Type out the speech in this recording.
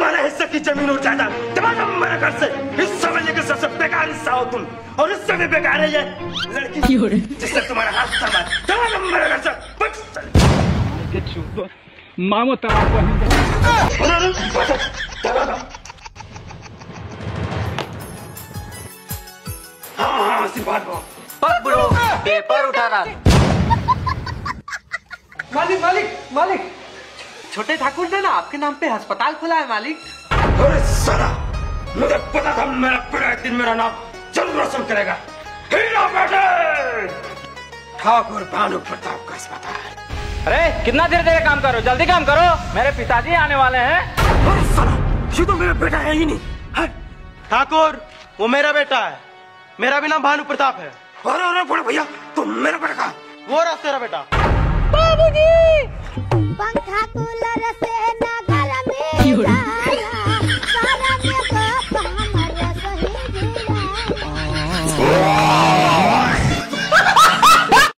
तुम्हारे हिस्से की जमीन और जायदाद तमाम मेरे घर से। इस समझने के सबसे बेकार हिस्सा हो तुम, और इससे भी बेकार है ये लड़की जिससे तुम्हारा हाथ तमाम मेरे घर से। मामो तलाक हाँ बात ब्रो पेपर उठा रहा। मालिक मालिक मालिक, छोटे ठाकुर ने ना आपके नाम पे अस्पताल खोला है मालिक। अरे साला, मुझे पता था मेरा बेटा एक दिन मेरा नाम जरूर रोशन करेगा। हीरा बेटे, ठाकुर भानु प्रताप का अस्पताल। अरे कितना देर देर काम करो, जल्दी काम करो, मेरे पिताजी आने वाले हैं। अरे साला, ये तो मेरा बेटा है ही नहीं। ठाकुर वो मेरा बेटा है, मेरा भी नाम भानु प्रताप है। अरे बड़े भैया, तुम मेरा बेटा कहाँ? वो रहा तेरा बेटा। बाबूजी, पंखा कूलर से